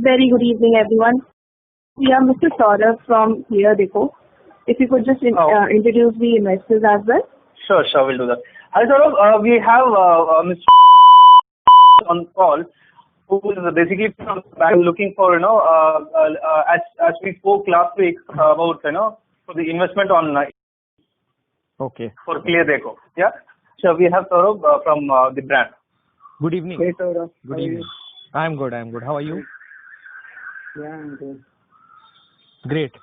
Very good evening, everyone. We are Mr. Saurabh from Clear Deco. If you could just introduce the investors as well. Sure, we'll do that. Hi, Saurabh. We have Mr. on call, who is basically from bank looking for, as we spoke last week about, for the investment on Okay. for Clear Deco. Yeah. So we have Saurabh from the brand. Good evening. Hey, Saurabh. Good evening. I'm good. How are you? Yeah, I'm good. Great.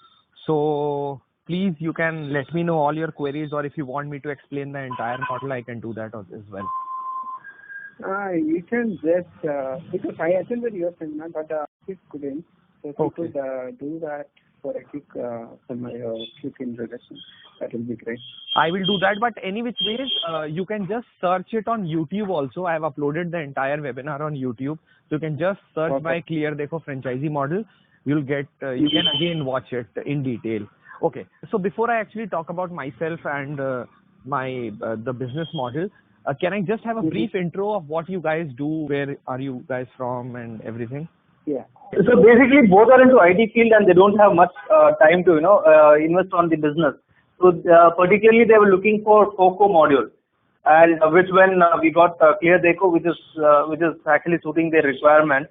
So please, you can let me know all your queries, or if you want me to explain the entire model, I can do that as well. You can just because I attended your seminar, but it couldn't. So if you could do that for a quick introduction, that will be great. I will do that, but any which ways, you can just search it on YouTube also. I have uploaded the entire webinar on YouTube. So you can just search by Clear Deco franchisee model. You'll get, you can again watch it in detail. Okay. So before I actually talk about myself and the business model, can I just have a brief intro of what you guys do? Where are you guys from and everything? Yeah. So basically, both are into IT field and they don't have much time to, invest on the business. So particularly, they were looking for FOCO module, and which when we got Clear Deco, which is actually suiting their requirement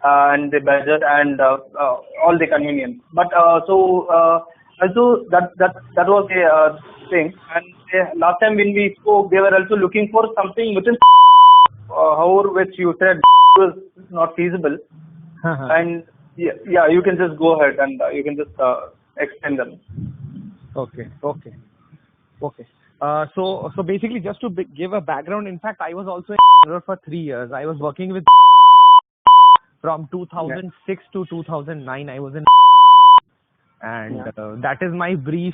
and the budget and all the convenience. But also that was the thing. And last time when we spoke, they were also looking for something within, however, which you said was not feasible. And yeah, you can just go ahead and you can just extend them. Okay. So basically, just to give a background, in fact, I was also in for 3 years. I was working with from 2006 to 2009. I was in, and that is my brief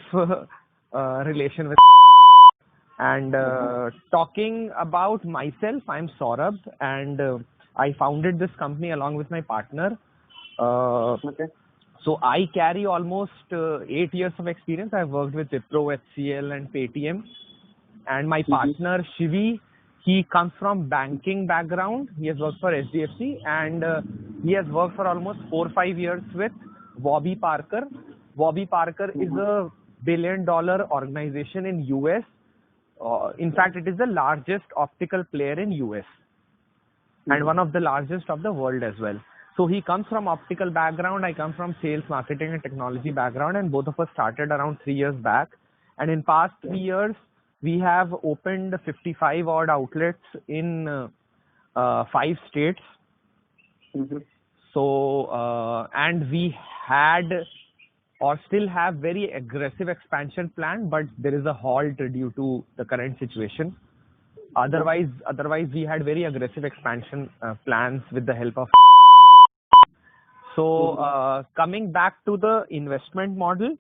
relation with. And talking about myself, I'm Saurabh, and I founded this company along with my partner. So I carry almost 8 years of experience. I've worked with Wipro, HCL and Paytm. And my partner Shivi, he comes from banking background. He has worked for SDFC, and he has worked for almost 4 or 5 years with Warby Parker. Warby Parker is a $1 billion organization in US. In fact, it is the largest optical player in US and one of the largest of the world as well. So he comes from optical background. I come from sales, marketing and technology background, and both of us started around 3 years back. And in past 3 years, we have opened 55 odd outlets in 5 states. So, and we had or still have very aggressive expansion plan, but there is a halt due to the current situation. Otherwise we had very aggressive expansion plans with the help of. So coming back to the investment model,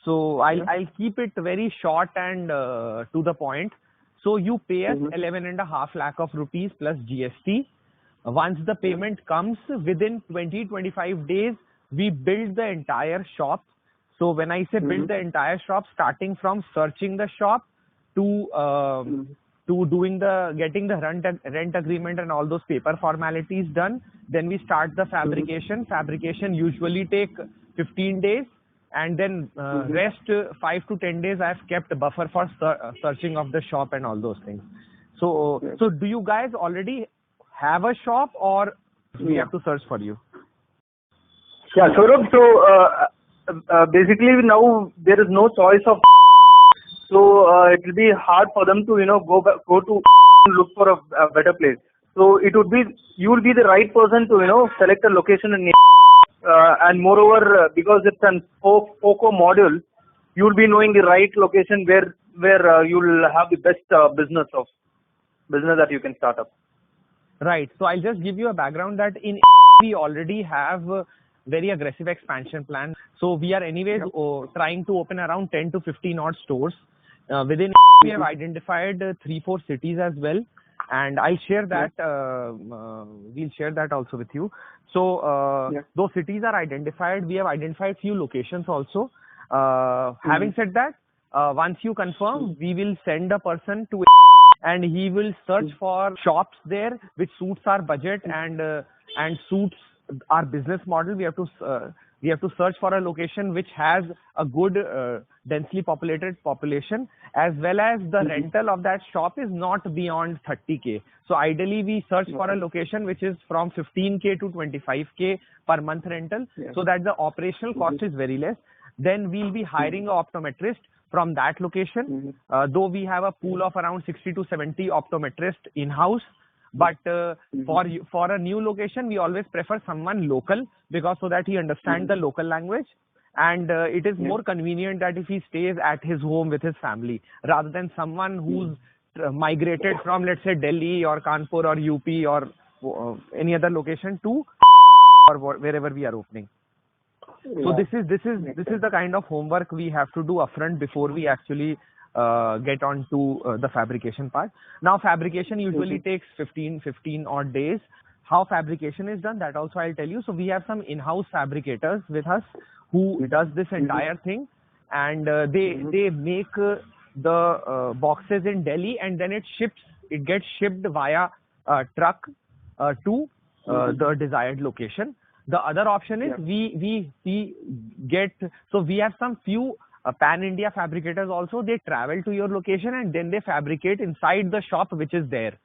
so I'll keep it very short and to the point. So you pay us 11.5 lakh of rupees plus GST. Once the payment comes, within 20-25 days, we build the entire shop. So when I say build the entire shop, starting from searching the shop to doing getting the rent agreement and all those paper formalities done, then we start the fabrication. Fabrication usually take 15 days, and then rest 5 to 10 days I've kept a buffer for searching of the shop and all those things. So do you guys already have a shop, or we have to search for you? Yeah, Saurabh, so basically now there is no choice of. So it will be hard for them to go to look for a better place. So it would be, you will be the right person to select a location in and moreover because it's an FOCO module, you will be knowing the right location where you will have the best business that you can start up. Right. So I'll just give you a background that in we already have very aggressive expansion plans. So we are anyways trying to open around 10 to 15 odd stores. Within we have identified 3-4 cities as well, and I'll share that. We'll share that also with you. So those cities are identified. We have identified few locations also. Having said that, once you confirm, we will send a person to and he will search for shops there which suits our budget and suits our business model, we have to search for a location which has a good densely populated population, as well as the rental of that shop is not beyond 30K. So ideally we search for a location which is from 15K to 25K per month rental, so that the operational cost is very less. Then we'll be hiring an optometrist from that location, though we have a pool of around 60 to 70 optometrists in-house. But for a new location, we always prefer someone local, because so that he understands the local language, and it is more convenient that if he stays at his home with his family, rather than someone who's migrated from, let's say, Delhi or Kanpur or UP or any other location to or wherever we are opening. So this is the kind of homework we have to do upfront before we actually get on to the fabrication part. Now fabrication usually takes 15 odd days. How fabrication is done, that also I'll tell you. So we have some in-house fabricators with us who does this entire thing, and they make the boxes in Delhi, and then it gets shipped via truck to the desired location. The other option is we have some few pan-India fabricators also. They travel to your location and then they fabricate inside the shop which is there.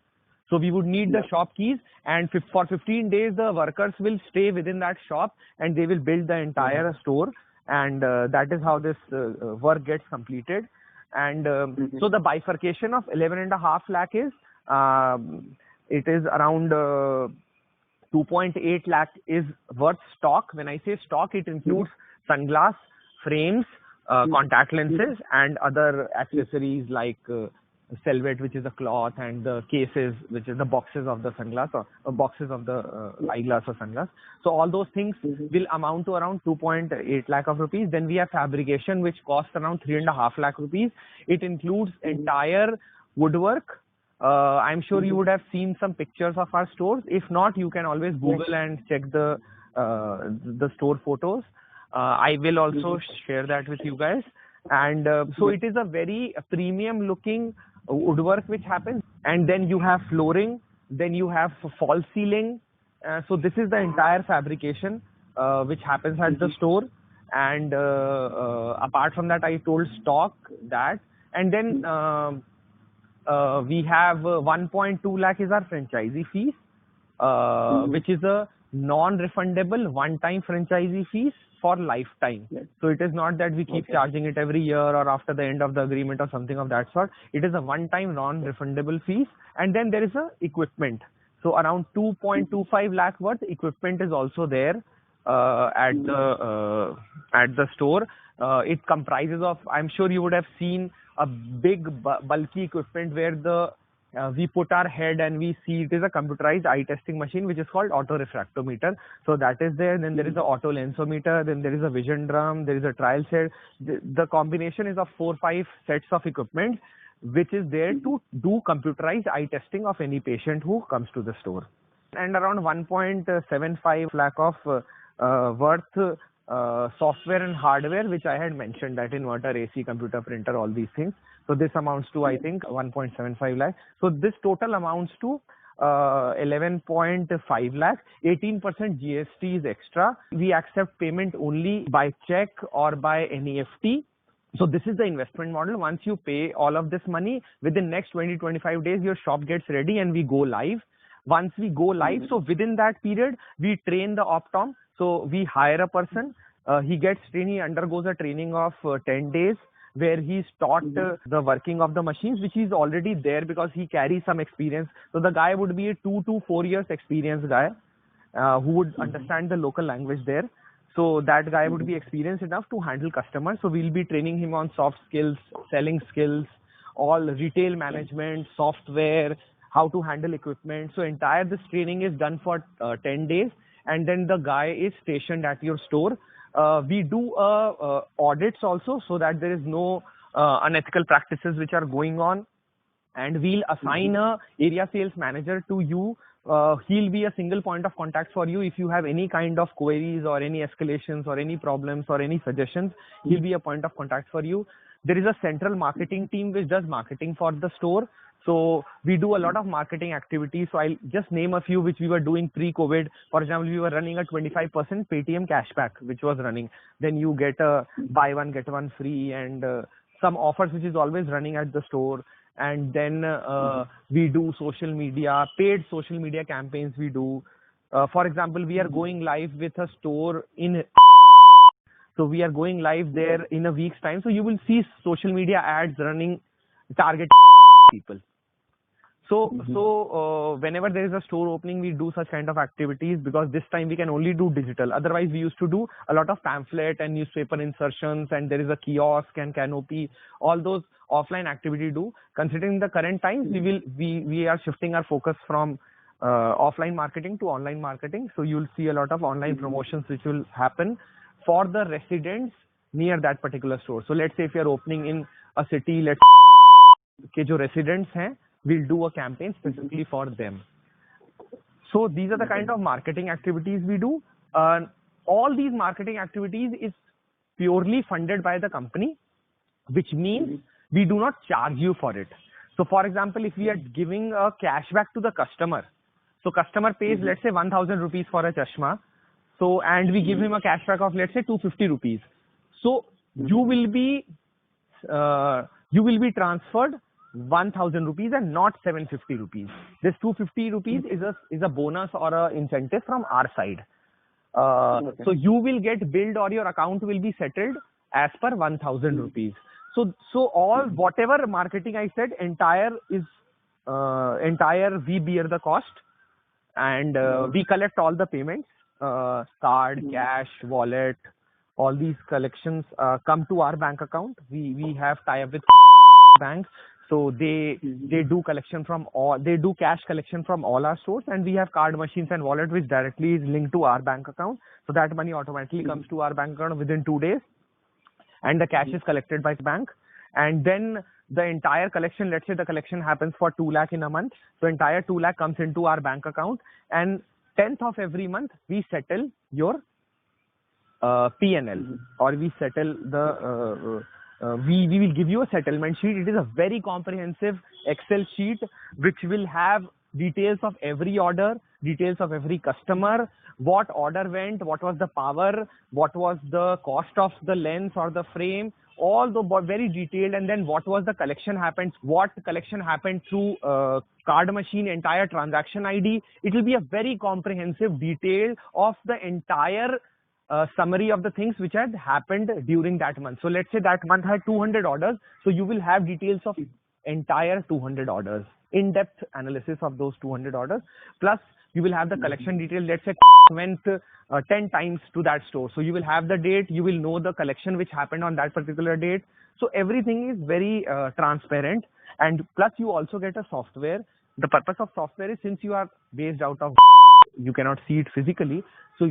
So we would need the shop keys, and for 15 days the workers will stay within that shop and they will build the entire store, and that is how this work gets completed. And so the bifurcation of 11.5 lakh is it is around 2.8 lakh is worth stock. When I say stock, it includes sunglass frames, contact lenses, and other accessories like Selvet, which is a cloth, and the cases, which is the boxes of the sunglass, or boxes of the eyeglass or sunglass. So all those things will amount to around 2.8 lakh of rupees. Then we have fabrication, which costs around 3.5 lakh rupees. It includes entire woodwork. I'm sure you would have seen some pictures of our stores. If not, you can always Google and check the store photos. I will also share that with you guys. And so it is a very premium looking woodwork which happens. And then you have flooring, then you have false ceiling. So this is the entire fabrication which happens at the store. And apart from that, I told stock that. And then we have 1.2 lakh is our franchisee fees, which is a non-refundable one-time franchisee fees for lifetime. So it is not that we keep charging it every year or after the end of the agreement or something of that sort. It is a one-time non-refundable fees. And then there is a equipment. So around 2.25 lakh worth equipment is also there at the store. It comprises of, I'm sure you would have seen a big bulky equipment where we put our head and we see. It is a computerized eye testing machine which is called auto refractometer. So that is there. Then there is a auto lensometer. Then there is a vision drum. There is a trial set. The combination is of 4-5 sets of equipment which is there to do computerized eye testing of any patient who comes to the store. And around 1.75 lakh of worth software and hardware, which I had mentioned, that inverter, AC, computer, printer, all these things. So this amounts to, I think, 1.75 lakh. So this total amounts to 11.5 lakh. 18% GST is extra. We accept payment only by check or by NEFT. So this is the investment model. Once you pay all of this money, within next 20-25 days, your shop gets ready and we go live. Once we go live, so within that period, we train the optom. So we hire a person, he gets trained, he undergoes a training of 10 days where he's taught the working of the machines, which is already there because he carries some experience. So the guy would be a 2 to 4 years experienced guy who would understand the local language there. So that guy would be experienced enough to handle customers. So we'll be training him on soft skills, selling skills, all retail management, software, how to handle equipment. So entire this training is done for 10 days. And then the guy is stationed at your store. We do audits also, so that there is no unethical practices which are going on. And we'll assign a area sales manager to you. He'll be a single point of contact for you. If you have any kind of queries or any escalations or any problems or any suggestions, he'll be a point of contact for you. there is a central marketing team which does marketing for the store. So we do a lot of marketing activities. So I'll just name a few which we were doing pre-COVID. For example, we were running a 25% Paytm cashback, which was running. Then you get a buy one, get one free, and some offers which is always running at the store. And then we do social media, paid social media campaigns we do. For example, we are going live with a store in, so we are going live there in a week's time. So you will see social media ads running, target people. So whenever there is a store opening, we do such kind of activities, because this time we can only do digital. Otherwise, we used to do a lot of pamphlet and newspaper insertions, and there is a kiosk and canopy, all those offline activity do. Considering the current times, we are shifting our focus from offline marketing to online marketing. So you'll see a lot of online promotions which will happen for the residents near that particular store. So let's say if you're opening in a city, let's say jo residents hain, we'll do a campaign specifically for them. So these are the kind of marketing activities we do. All these marketing activities is purely funded by the company, which means we do not charge you for it. So for example, if we are giving a cashback to the customer, so customer pays, let's say 1,000 rupees for a chashma. So, and we give him a cashback of, let's say 250 rupees. So you will be transferred 1,000 rupees and not 750 rupees. This 250 rupees is a bonus or a incentive from our side. So you will get billed, or your account will be settled as per 1,000 rupees. So all whatever marketing I said, entire we bear the cost, and we collect all the payments, card, cash, wallet, all these collections come to our bank account. We have tie-up with banks. So they do collection from all, they do cash collection from all our stores, and we have card machines and wallet which directly is linked to our bank account. So that money automatically comes to our bank account within 2 days, and the cash is collected by the bank. And then the entire collection, let's say the collection happens for 2 lakh in a month. So entire 2 lakh comes into our bank account, and 10th of every month we settle your P&L, or we settle the we will give you a settlement sheet. It is a very comprehensive Excel sheet which will have details of every order, details of every customer, what order went, what was the power, what was the cost of the lens or the frame, all the very detailed, and then what was the collection happened, what collection happened through card machine, entire transaction ID. It will be a very comprehensive detail of the entire summary of the things which had happened during that month. So let's say that month had 200 orders. So you will have details of entire 200 orders, in-depth analysis of those 200 orders. Plus you will have the collection detail. Let's say went 10 times to that store. So you will have the date, you will know the collection which happened on that particular date. So everything is very transparent. And plus you also get a software. The purpose of software is, since you are based out of, you cannot see it physically. So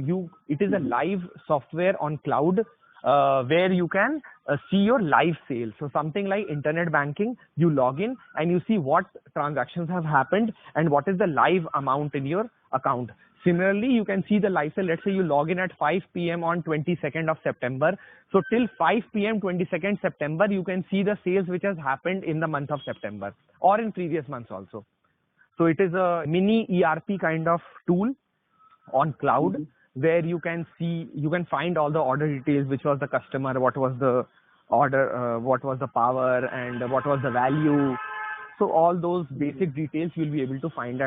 it is a live software on cloud where you can see your live sales. So something like internet banking, you log in and you see what transactions have happened and what is the live amount in your account. Similarly, you can see the live sale. Let's say you log in at 5 p.m. on 22nd of September. So till 5 p.m. 22nd September, you can see the sales which has happened in the month of September or in previous months also. So it is a mini ERP kind of tool on cloud where you can see, you can find all the order details, which was the customer, what was the order, what was the power, and what was the value. So all those basic details you'll be able to find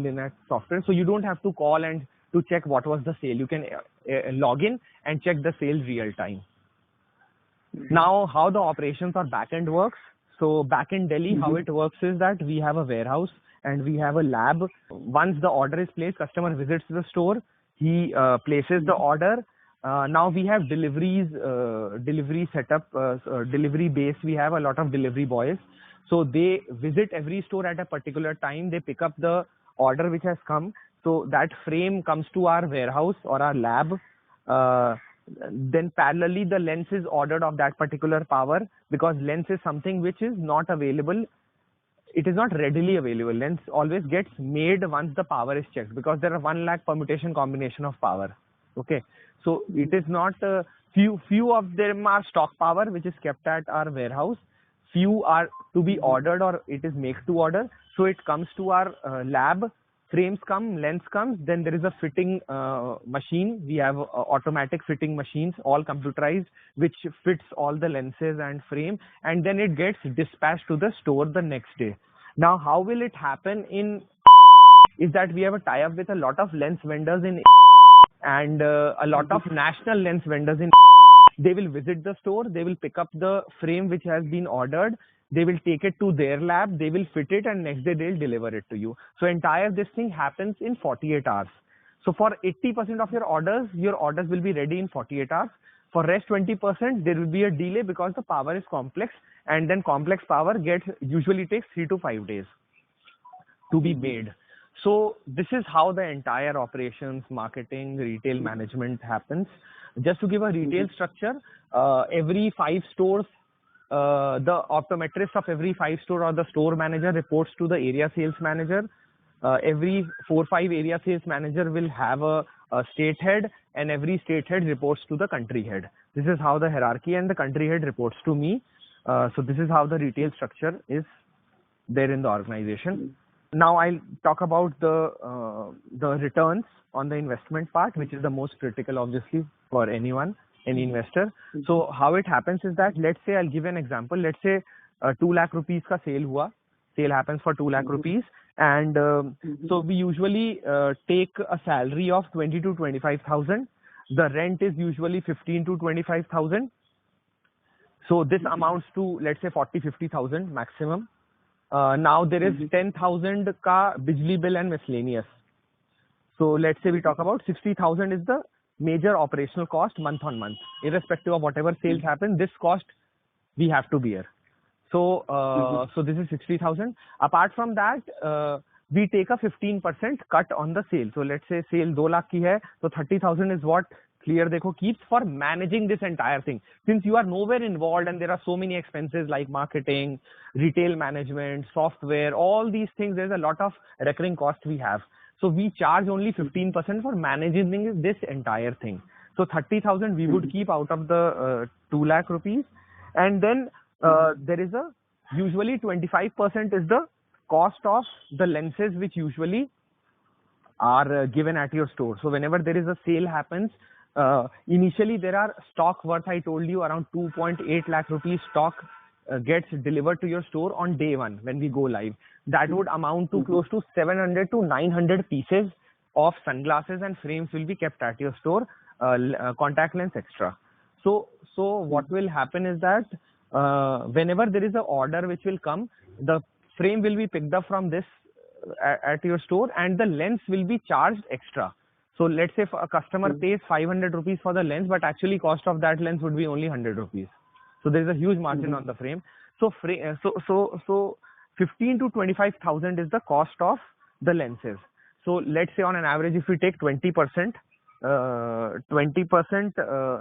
in that software. So you don't have to call and to check what was the sale. You can log in and check the sale real time. Now, how the operations or backend works. So back in Delhi, how it works is that we have a warehouse and we have a lab. Once the order is placed, customer visits the store, he places the order. Now we have delivery setup, delivery base. We have a lot of delivery boys. So they visit every store at a particular time. They pick up the order which has come. So that frame comes to our warehouse or our lab. Then parallelly the lens is ordered of that particular power, because lens is something which is not available. It is not readily available. Lens always gets made once the power is checked, because there are 1 lakh permutation combination of power. Okay. So it is not Few of them are stock power, which is kept at our warehouse. Few are to be ordered, or it is make to order. So it comes to our lab. Frames come, lens comes, then there is a fitting machine. We have automatic fitting machines, all computerized, which fits all the lenses and frame, and then it gets dispatched to the store the next day. Now, how will it happen in is that we have a tie-up with a lot of lens vendors in and a lot of national lens vendors in. They will visit the store, they will pick up the frame which has been ordered, they will take it to their lab, they will fit it, and next day they'll deliver it to you. So entire this thing happens in 48 hours. So for 80% of your orders will be ready in 48 hours. For rest 20%, there will be a delay because the power is complex, and then complex power usually takes 3 to 5 days to be made. So this is how the entire operations, marketing, retail management happens. Just to give a retail structure, every 5 stores, the optometrist of every 5 store or the store manager reports to the area sales manager. Every 4-5 area sales manager will have a state head, and every state head reports to the country head. This is how the hierarchy, and the country head reports to me. So this is how the retail structure is there in the organization. Now I'll talk about the returns on the investment part, which is the most critical, obviously, for anyone, any investor. So how it happens is that, let's say, I'll give an example. Let's say 2 lakh rupees ka sale hua. Sale happens for 2 lakh rupees, and so we usually take a salary of 20 to 25,000. The rent is usually 15 to 25,000. So this amounts to, let's say, 40-50,000 maximum. Now there is 10,000 ka bijli bill and miscellaneous. So let's say we talk about 60,000 is the major operational cost month on month. Irrespective of whatever sales happen, this cost we have to bear. So so this is 60,000. Apart from that, we take a 15% cut on the sale. So let's say sale 2 lakh ki hai, so 30,000 is what Clear Dekho keeps for managing this entire thing. Since you are nowhere involved and there are so many expenses like marketing, retail management, software, all these things, there's a lot of recurring costs we have. So we charge only 15% for managing this entire thing. So 30,000 we would keep out of the 2 lakh rupees. And then there is a usually 25% is the cost of the lenses which usually are given at your store. So whenever there is a sale happens, initially there are stock worth, I told you, around 2.8 lakh rupees stock gets delivered to your store on day one when we go live. That would amount to close to 700 to 900 pieces of sunglasses and frames will be kept at your store, contact lens extra. So what will happen is that whenever there is an order which will come, the frame will be picked up from this at your store, and the lens will be charged extra. So let's say a customer pays 500 rupees for the lens, but actually cost of that lens would be only 100 rupees. So there is a huge margin on the frame. So 15 to 25,000 is the cost of the lenses. So let's say on an average, if we take 20%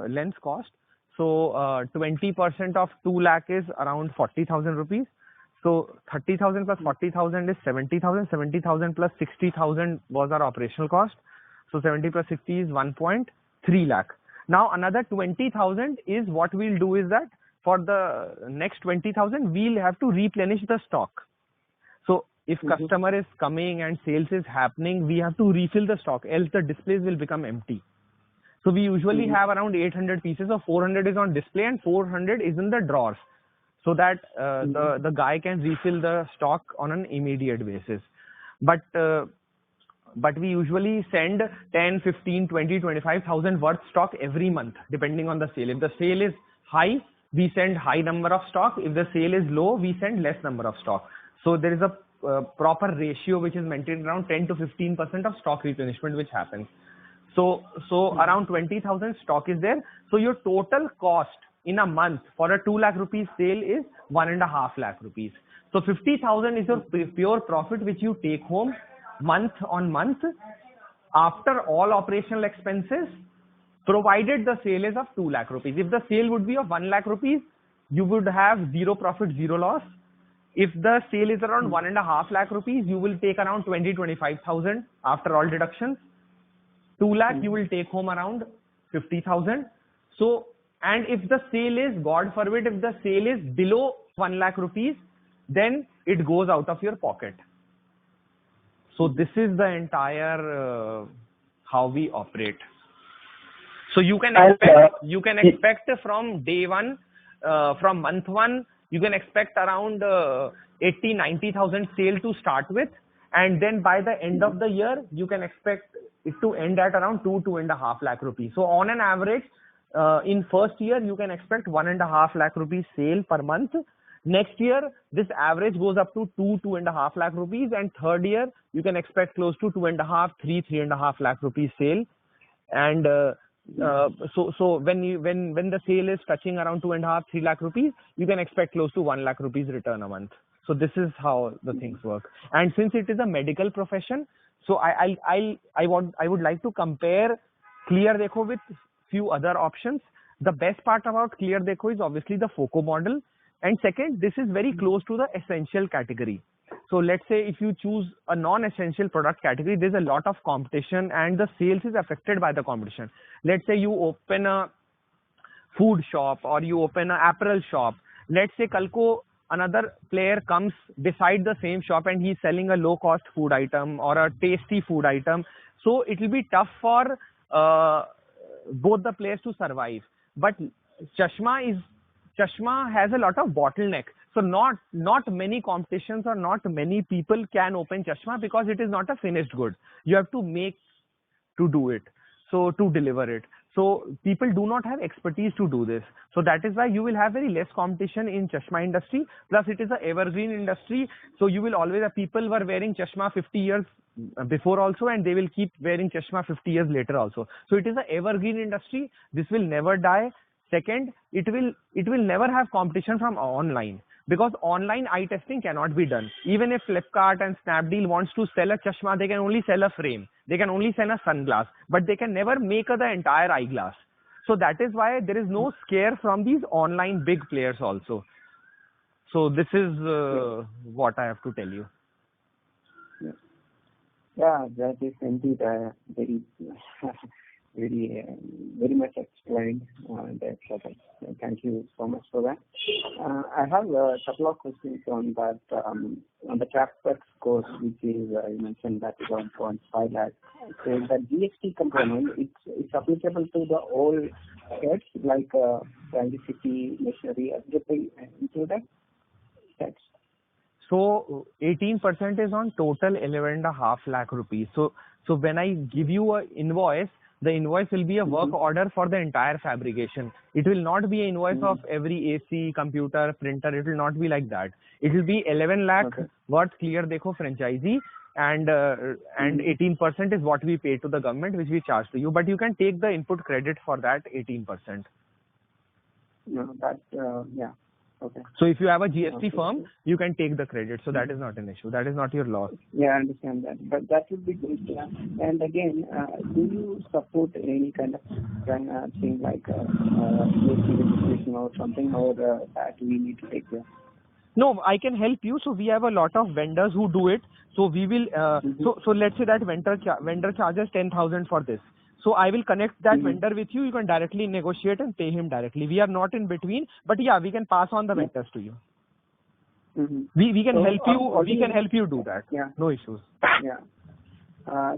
lens cost, so 20% of 2 lakh is around 40,000 rupees. So 30,000 plus 40,000 is 70,000. 70,000 plus 60,000 was our operational cost. So 70 plus 60 is 1.3 lakh. Now another 20,000 is what we'll do is that for the next 20,000, we'll have to replenish the stock. So if customer is coming and sales is happening, we have to refill the stock, else the displays will become empty. So we usually have around 800 pieces, of 400 is on display and 400 is in the drawers, so that the guy can refill the stock on an immediate basis. But we usually send 10, 15, 20, 25,000 worth stock every month, depending on the sale. If the sale is high, we send high number of stock. If the sale is low, we send less number of stock. So there is a proper ratio which is maintained around 10 to 15% of stock replenishment which happens. So around 20,000 stock is there. So your total cost in a month for a 2 lakh rupees sale is 1.5 lakh rupees. So 50,000 is your pure profit which you take home month on month after all operational expenses, provided the sale is of 2 lakh rupees. If the sale would be of 1 lakh rupees, you would have zero profit, zero loss. If the sale is around 1.5 lakh rupees, you will take around 20-25,000 after all deductions. 2 lakh, you will take home around 50,000. So And if the sale is, God forbid, if the sale is below 1 lakh rupees, then it goes out of your pocket. So this is the entire how we operate. So you can expect from day one, from month one, you can expect around 80,000-90,000 sale to start with, and then by the end of the year, you can expect it to end at around 2.5 lakh rupees. So on an average, in first year, you can expect 1.5 lakh rupees sale per month. Next year, this average goes up to 2.5 lakh rupees, and third year, you can expect close to 2.5, 3.5 lakh rupees sale. And so when the sale is touching around 2.5, 3 lakh rupees, you can expect close to 1 lakh rupees return a month. So this is how the things work. And since it is a medical profession, so I would like to compare Clear Dekho with few other options. The best part about Clear Dekho is obviously the FOCO model, and second, this is very close to the essential category. So let's say if you choose a non-essential product category, there's a lot of competition and the sales is affected by the competition. Let's say you open a food shop or you open an apparel shop. Let's say kalko another player comes beside the same shop and he's selling a low-cost food item or a tasty food item. So it will be tough for both the players to survive. But Chashma has a lot of bottleneck. So not many competitions or not many people can open Chashma because it is not a finished good. You have to make to do it, so to deliver it. So people do not have expertise to do this. So that is why you will have very less competition in Chashma industry. Plus it is an evergreen industry. So you will always have people were wearing Chashma 50 years before also, and they will keep wearing Chashma 50 years later also. So it is an evergreen industry. This will never die. Second, it will never have competition from online, because online eye testing cannot be done. Even if Flipkart and Snapdeal wants to sell a Chashma, they can only sell a frame. They can only sell a sunglass, but they can never make the entire eyeglass. So that is why there is no scare from these online big players also. So this is what I have to tell you. Yeah, that is indeed very very much explained. Thank you so much for that. I have a couple of questions on that, on the CapEx course, which is, you mentioned that 1.5 lakh. So the GST component, it's applicable to the all heads like scientific, machinery, everything included? Tax. So 18% is on total 11.5 lakh rupees. So when I give you an invoice, the invoice will be a work order for the entire fabrication. It will not be an invoice of every AC, computer, printer. It will not be like that. It will be 11 lakh what Clear Dekho franchisee, and 18% is what we pay to the government, which we charge to you. But you can take the input credit for that 18%. No, that yeah. Okay. So if you have a GST firm, you can take the credit. So that is not an issue. That is not your loss. Yeah, I understand that. But that would be good. Yeah. And again, do you support any kind of thing like GST registration or something, or that we need to take care? No, I can help you. So we have a lot of vendors who do it. So we will. So let's say that vendor charges 10,000 for this. So I will connect that vendor with you. You can directly negotiate and pay him directly. We are not in between, but yeah, we can pass on the vendors to you. We can help you. We can help you do that. Yeah. No issues. Yeah.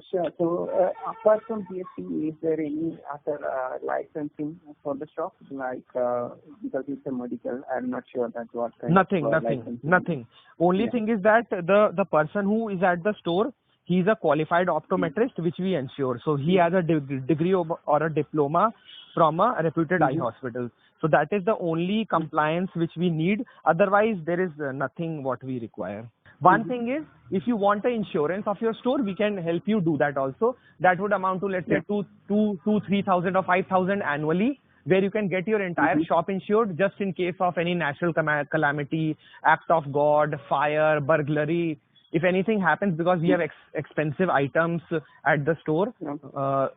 Sure. So apart from GST, is there any other licensing for the shop? Like because it's a medical, I'm not sure that what kind of Nothing. Only thing is that the person who is at the store, he is a qualified optometrist, which we ensure. So he has a degree or a diploma from a reputed eye hospital. So that is the only compliance which we need. Otherwise, there is nothing what we require. One thing is, if you want the insurance of your store, we can help you do that also. That would amount to, let's say, 3,000 or 5,000 annually, where you can get your entire shop insured just in case of any natural calamity, act of God, fire, burglary. If anything happens, because we have expensive items at the store,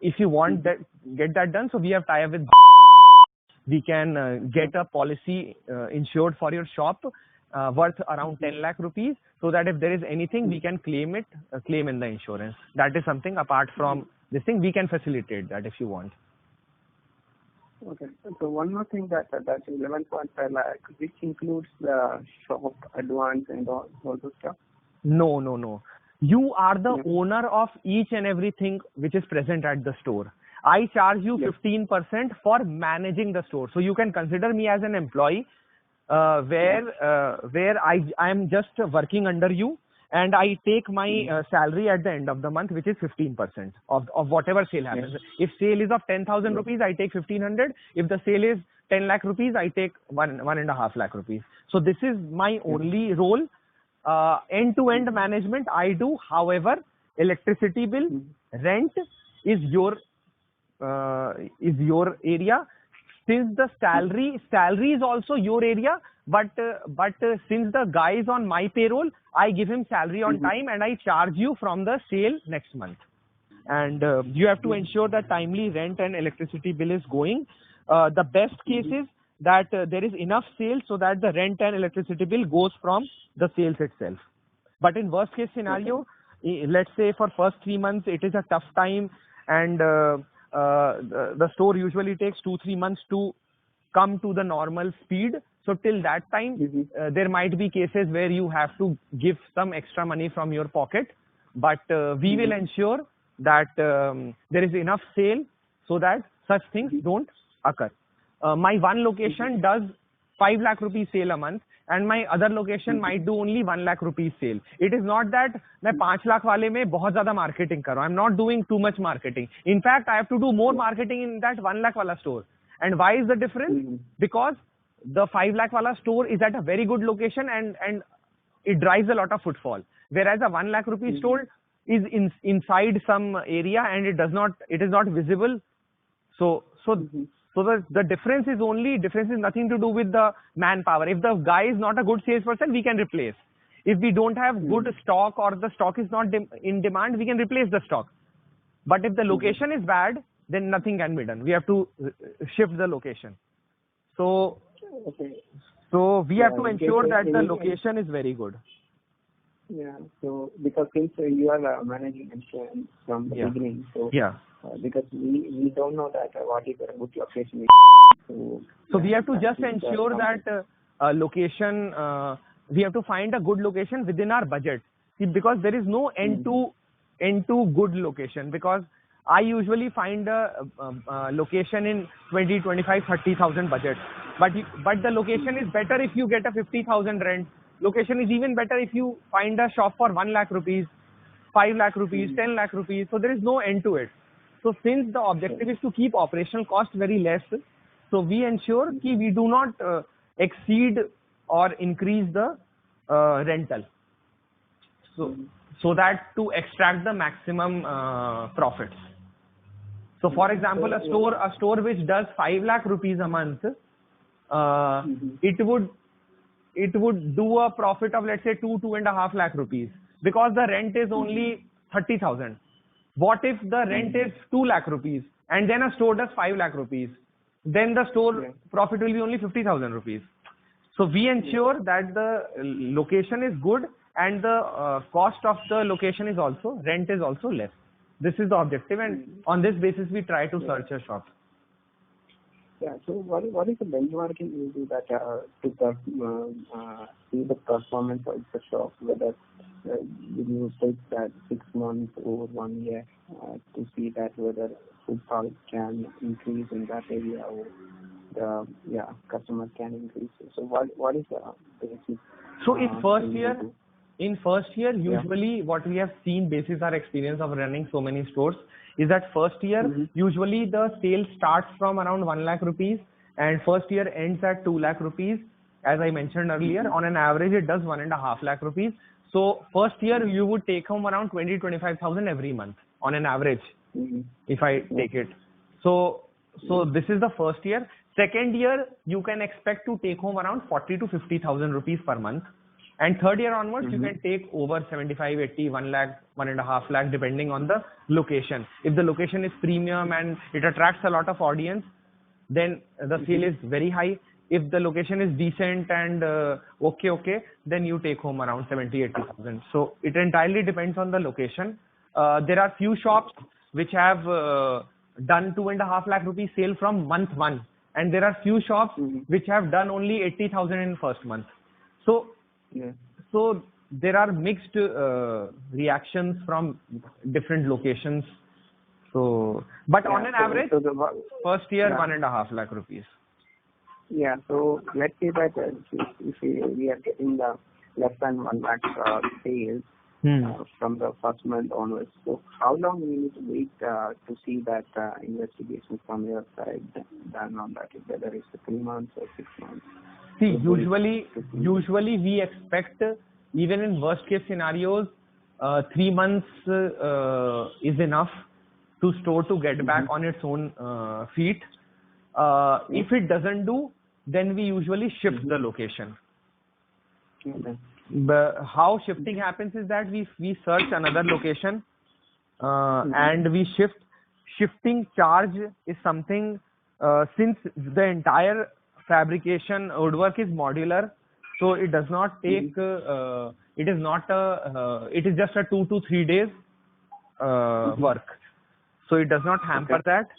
if you want that, get that done. So we have tie-up with. We can get a policy insured for your shop worth around 10 lakh rupees, so that if there is anything, we can claim in the insurance. That is something apart from this thing. We can facilitate that if you want. Okay. So one more thing that 11.5 lakh, which includes the shop advance and all those stuff. No. You are the owner of each and everything which is present at the store. I charge you 15% for managing the store. So you can consider me as an employee where I am just working under you, and I take my salary at the end of the month, which is 15% of whatever sale happens. If sale is of 10,000 rupees, I take 1500. If the sale is 10 lakh rupees, I take 1.5 lakh rupees. So this is my only role. End-to-end management I do. However, electricity bill, rent is your area. Since the salary is also your area, but since the guy is on my payroll, I give him salary on time and I charge you from the sale next month. And you have to ensure that timely rent and electricity bill is going. The best case is that there is enough sales so that the rent and electricity bill goes from the sales itself. But in worst case scenario, let's say for first 3 months it is a tough time, and the store usually takes 2-3 months to come to the normal speed. So till that time, there might be cases where you have to give some extra money from your pocket, but we will ensure that there is enough sale so that such things don't occur. My one location does 5 lakh rupees sale a month, and my other location might do only 1 lakh rupees sale. It is not that मैं 5 लाख वाले में बहुत ज़्यादा marketing कर रहा हूँ. I'm not doing too much marketing. In fact, I have to do more marketing in that 1 lakh wala store. And why is the difference? Because the 5 lakh wala store is at a very good location and it drives a lot of footfall. Whereas a 1 lakh rupee store is inside some area and it is not visible. So the difference is nothing to do with the manpower. If the guy is not a good salesperson, we can replace. If we don't have good stock or the stock is not in demand, we can replace the stock. But if the location is bad, then nothing can be done. We have to shift the location. So we have to ensure that the location is very good. Yeah. So because since you are managing from the beginning, so because we don't know that what is a good location. So we have to just ensure that location. We have to find a good location within our budget. See, because there is no end to good location. Because I usually find a location in 20, 25, 30,000 budget. But the location is better if you get a 50,000 rent. Location is even better if you find a shop for 1 lakh rupees, 5 lakh rupees, 10 lakh rupees. So there is no end to it. So since the objective is to keep operational cost very less, so we ensure that we do not exceed or increase the rental. So that to extract the maximum profits. So for example, a store which does 5 lakh rupees a month, it would do a profit of, let's say, 2.5 lakh rupees, because the rent is only 30,000. What if the rent is 2 lakh rupees and then a store does 5 lakh rupees? Then the store profit will be only 50,000 rupees. So we ensure that the location is good and the cost of the location is also, rent is also less. This is the objective, and on this basis we try to search a shop. Yeah. So what is the benchmarking you do that to see the performance of the shop, whether you take that 6 months or 1 year to see that whether footfall can increase in that area or the customer can increase. So what is the basic? So in first year, usually what we have seen basis our experience of running so many stores is that first year usually the sale starts from around 1 lakh rupees and first year ends at 2 lakh rupees. As I mentioned earlier, on an average it does 1.5 lakh rupees. So first year you would take home around 20-25,000 every month on an average, if I take it. So this is the first year. Second year you can expect to take home around 40 to 50,000 rupees per month. And third year onwards, you can take over 75, 80, 1 lakh, 1.5 lakh, depending on the location. If the location is premium and it attracts a lot of audience, then the sale is very high. If the location is decent and okay, then you take home around 70, 80,000. So it entirely depends on the location. There are few shops which have done 2.5 lakh rupees sale from month 1. and there are few shops which have done only 80,000 in first month. So, so there are mixed reactions from different locations. So, but on an average, first year 1.5 lakh rupees. Yeah. So let's say that if we are getting the less than 1 lakh sales from the first month onwards, so how long we need to wait to see that investigation from your side done on that, whether it's 3 months or 6 months? See, usually we expect, even in worst case scenarios, 3 months is enough to store to get back on its own feet. If it doesn't do, then we usually shift the location. But how shifting happens is that we search another location and we shift. Shifting charge is something, since the entire fabrication woodwork is modular, so it does not take it is just a 2 to 3 days work, so it does not hamper that.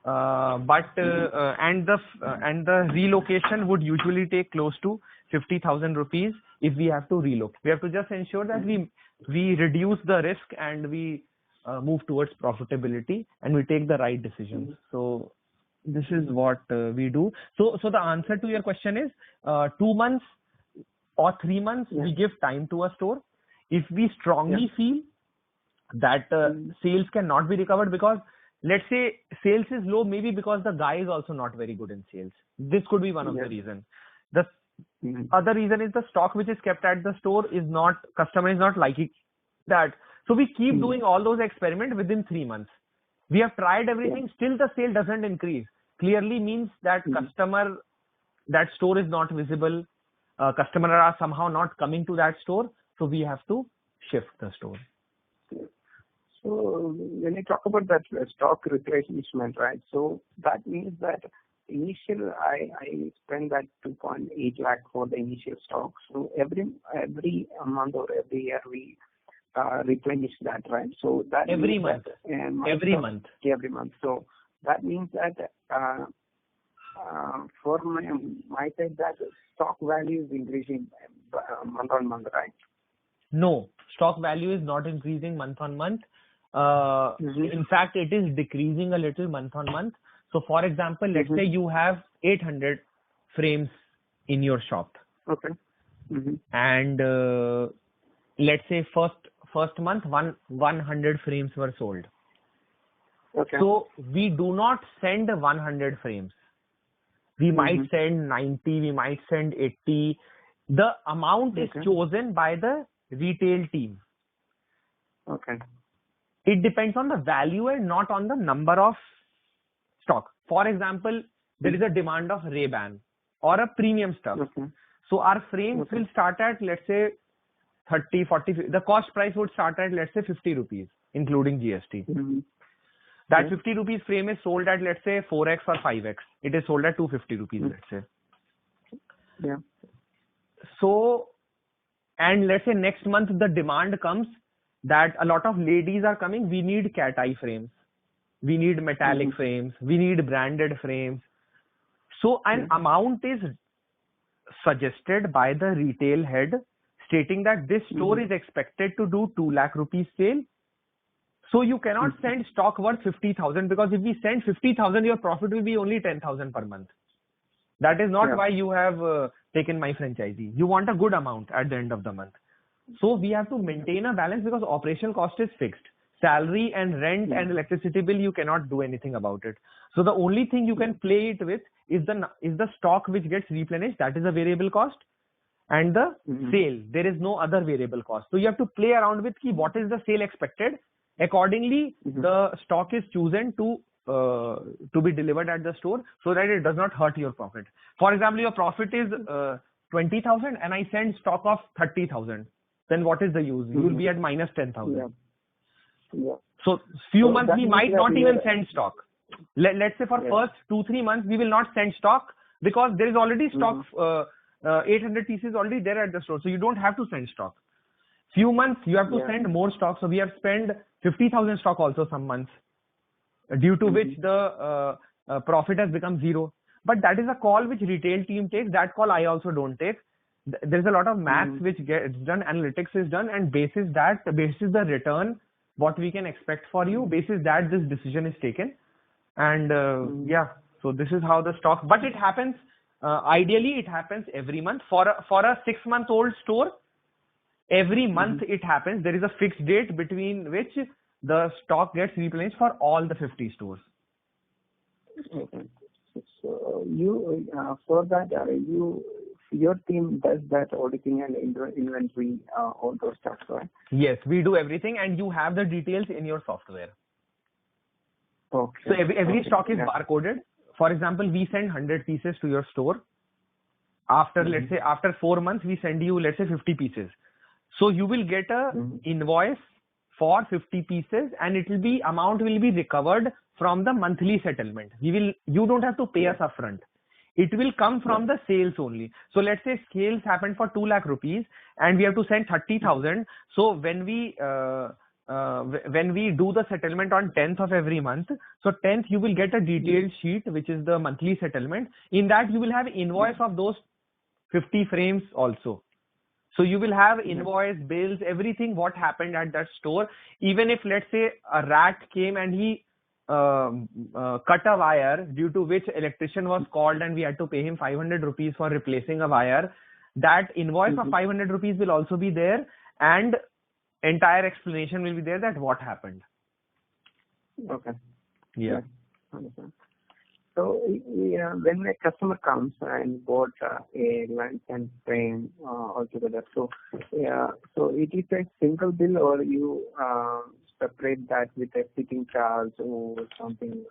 And the relocation would usually take close to 50,000 rupees if we have to relocate. We have to just ensure that we reduce the risk and we move towards profitability and we take the right decisions. So this is what we do. So the answer to your question is 2 months or 3 months we give time to a store. If we strongly feel that sales cannot be recovered, because let's say sales is low, maybe because the guy is also not very good in sales. This could be one of the reasons. The other reason is the stock which is kept at the store is not, customer is not liking that. So we keep doing all those experiments within 3 months. We have tried everything, still the sale doesn't increase. Clearly means that customer, that store is not visible. Customer are somehow not coming to that store. So we have to shift the store. So when you talk about that stock replenishment, right? So that means that initial I spend that 2.8 lakh for the initial stock. So every month or every year we replenish that, right? So that every month. Every month. So that means that for my side, that stock value is increasing month on month, right? No, stock value is not increasing month on month. In fact, it is decreasing a little month on month. So for example, let's say you have 800 frames in your shop. Okay. And let's say first month 100 frames were sold. Okay. So we do not send 100 frames. We might send 90, we might send 80. The amount is chosen by the retail team. Okay. It depends on the value and not on the number of stock. For example, there is a demand of Ray-Ban or a premium stuff. So our frames will start at, let's say, 30, 40. The cost price would start at, let's say, 50 rupees, including GST. That 50 rupees frame is sold at, let's say, 4x or 5x. It is sold at 250 rupees, let's say. Yeah. So, and let's say next month the demand comes that a lot of ladies are coming. We need cat eye frames. We need metallic frames. We need branded frames. So an amount is suggested by the retail head stating that this store is expected to do 2 lakh rupees sale. So you cannot send stock worth 50,000, because if we send 50,000, your profit will be only 10,000 per month. That is not why you have taken my franchisee. You want a good amount at the end of the month. So we have to maintain a balance, because operational cost is fixed. Salary and rent and electricity bill, you cannot do anything about it. So the only thing you can play it with is the stock which gets replenished. That is a variable cost. And the sale, there is no other variable cost. So you have to play around with what is the sale expected. Accordingly, the stock is chosen to be delivered at the store so that it does not hurt your profit. For example, your profit is 20,000 and I send stock of 30,000. Then what is the use? You will be at minus 10,000. So few months we might not even send stock. Let's say for first 2-3 months we will not send stock, because there is already stock, 800 pieces already there at the store. So you don't have to send stock. Few months you have to send more stock. So we have spent 50,000 stock also some months, due to which the profit has become zero. but that is a call which retail team takes. That call I also don't take. There's a lot of maths which gets done, analytics is done, and basis the return, what we can expect for you, basis that this decision is taken. And yeah, so this is how the stock, but it happens, ideally it happens every month. For a 6-month-old store, every month it happens. There is a fixed date between which the stock gets replenished for all the 50 stores. Okay. So you, for that, your team does that auditing and inventory, all those stuff, right? Yes, we do everything, and you have the details in your software. Okay. So every stock is barcoded. For example, we send 100 pieces to your store. After, let's say, after 4 months, we send you, let's say, 50 pieces. So you will get a invoice for 50 pieces, and amount will be recovered from the monthly settlement. You don't have to pay us upfront. It will come from the sales only. So let's say sales happened for 2 lakh rupees and we have to send 30,000. So when we do the settlement on 10th of every month, so 10th you will get a detailed sheet, which is the monthly settlement. In that you will have invoice of those 50 frames also. So you will have invoice, bills, everything what happened at that store. Even if, let's say, a rat came and he cut a wire, due to which electrician was called and we had to pay him 500 rupees for replacing a wire, that invoice of 500 rupees will also be there, and entire explanation will be there that what happened. Okay. Yeah. Understand. So when a customer comes and bought a lens and frame altogether, so it is a single bill, or you separate that with a fitting charge or something?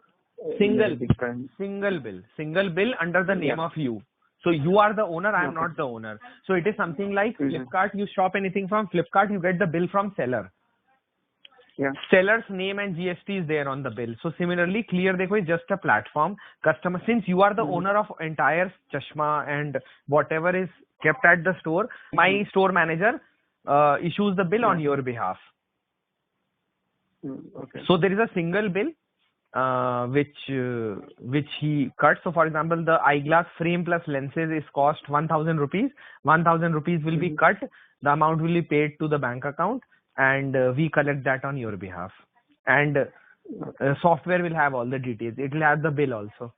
Single bill under the name of you. So you are the owner, I am not the owner. So it is something like Flipkart. You shop anything from Flipkart, you get the bill from seller. Yeah. Seller's name and GST is there on the bill. So similarly, Clear Dekho is just a platform. Customer, since you are the owner of entire Chashma and whatever is kept at the store, my store manager issues the bill on your behalf. Okay. So there is a single bill which he cuts. So for example, the eyeglass frame plus lenses is cost 1,000 rupees. 1,000 rupees will be cut. The amount will be paid to the bank account, and we collect that on your behalf. And software will have all the details. It will have the bill also.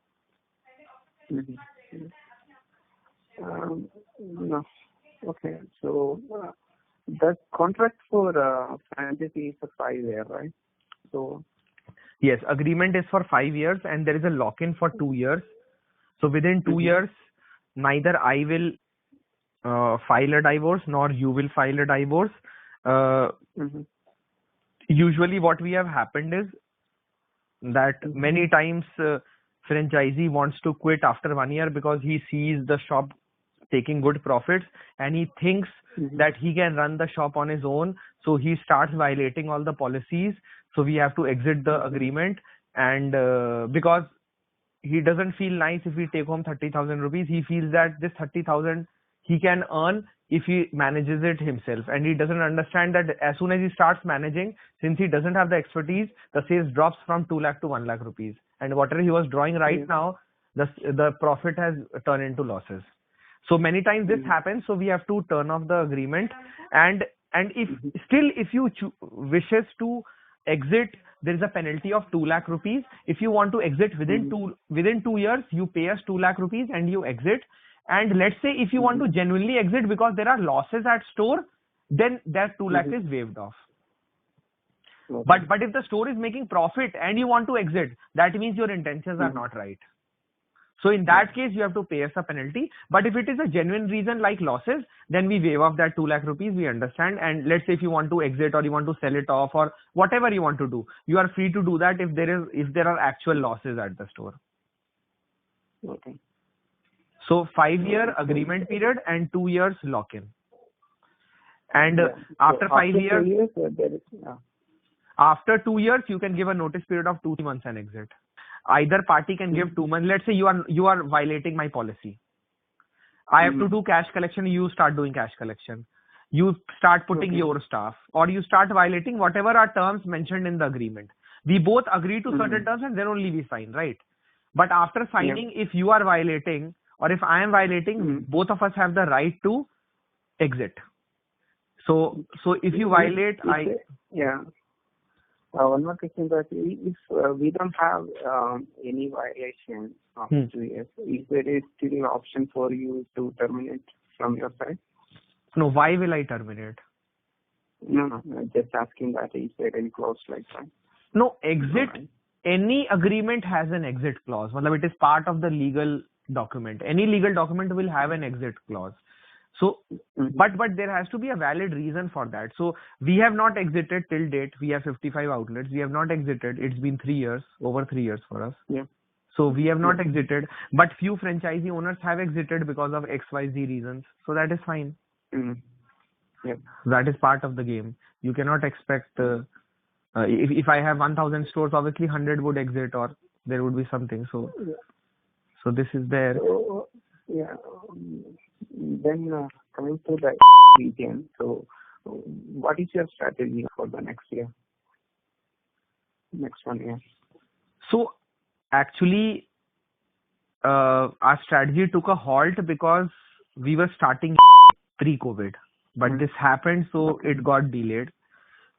No. Okay. So the contract for franchisee is for 5 years, right? So yes, agreement is for 5 years, and there is a lock-in for 2 years. So within 2 years, neither I will file a divorce nor you will file a divorce. Usually what we have happened is that many times franchisee wants to quit after 1 year because he sees the shop taking good profits and he thinks that he can run the shop on his own. So he starts violating all the policies. So we have to exit the agreement, and because he doesn't feel nice if we take home 30,000 rupees, he feels that this 30,000 he can earn if he manages it himself, and he doesn't understand that as soon as he starts managing, since he doesn't have the expertise, the sales drops from 2 lakh to 1 lakh rupees, and whatever he was drawing right now, the profit has turned into losses. So many times this happens, so we have to turn off the agreement, and if still if you wishes to exit, there is a penalty of 2 lakh rupees. If you want to exit within 2 years, you pay us 2 lakh rupees and you exit. And let's say if you want to genuinely exit because there are losses at store, then that 2 lakh is waived off. But if the store is making profit and you want to exit, that means your intentions are not right. So in that case, you have to pay us a penalty. But if it is a genuine reason like losses, then we waive off that 2 lakh rupees. We understand. And let's say if you want to exit or you want to sell it off or whatever you want to do, you are free to do that if there are actual losses at the store. Okay. So 5-year agreement period and 2 years lock-in. And after 5 years, after 2 years, you can give a notice period of 2 months and exit. Either party can give 2 months. Let's say you are violating my policy. I have to do cash collection. You start doing cash collection. You start putting your staff, or you start violating whatever are terms mentioned in the agreement. We both agree to certain terms and then only we sign, right? But after signing, if you are violating or if I am violating, both of us have the right to exit. So if you violate, one more question, that if we don't have any violation of 2 years, is there still an option for you to terminate from your side? No, why will I terminate? No, just asking that, is there any clause like that? No, exit, any agreement has an exit clause. It is part of the legal document. Any legal document will have an exit clause. So, but there has to be a valid reason for that. So we have not exited till date. We have 55 outlets. We have not exited. It's been 3 years, over 3 years for us. Yeah. So we have not exited, but few franchisee owners have exited because of XYZ reasons. So that is fine. Yeah. That is part of the game. You cannot expect, if I have 1,000 stores, obviously 100 would exit or there would be something. So this is there. So, then coming to the region, so what is your strategy for the next year? Next 1 year? So actually, our strategy took a halt because we were starting pre-COVID, but this happened, so it got delayed.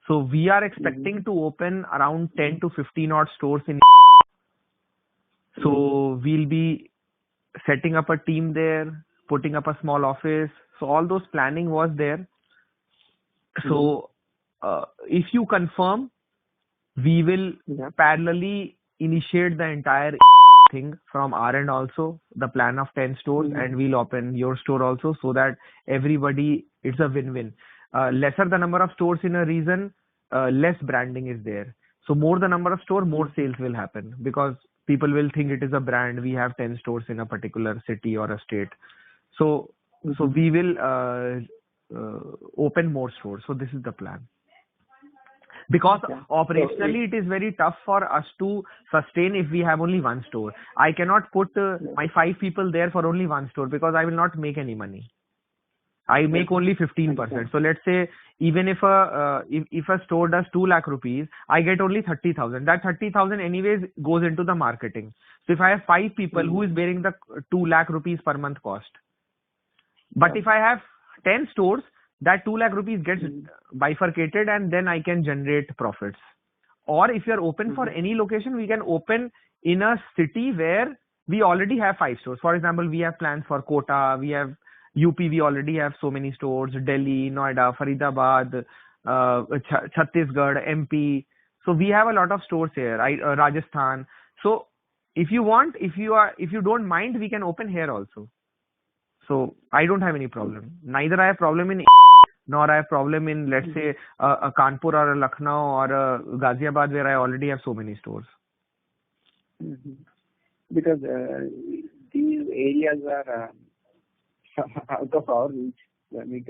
So we are expecting to open around 10 to 15 odd stores in. So we'll be setting up a team there, putting up a small office. So all those planning was there. So if you confirm, we will parallelly initiate the entire thing from our end also, the plan of 10 stores, and we'll open your store also, so that everybody, it's a win-win. Lesser the number of stores in a region, less branding is there. So more the number of stores, more sales will happen, because people will think it is a brand. We have 10 stores in a particular city or a state. So we will open more stores. So this is the plan. Because operationally it is very tough for us to sustain if we have only one store. I cannot put my 5 people there for only one store, because I will not make any money. I make only 15%. So let's say even if a store does 2 lakh rupees, I get only 30,000. That 30,000 anyways goes into the marketing. So if I have 5 people, who is bearing the 2 lakh rupees per month cost? But if I have 10 stores, that 2 lakh rupees gets bifurcated, and then I can generate profits. Or if you are open for any location, we can open in a city where we already have 5 stores. For example, we have plans for Kota, we have UP, we already have so many stores, Delhi, Noida, Faridabad, Chhattisgarh, MP. So we have a lot of stores here, Rajasthan. So if you want, if you don't mind, we can open here also. So I don't have any problem. Neither I have problem in nor I have problem in, let's say, a Kanpur or a Lucknow or a Ghaziabad, where I already have so many stores. Because these areas are out of our reach.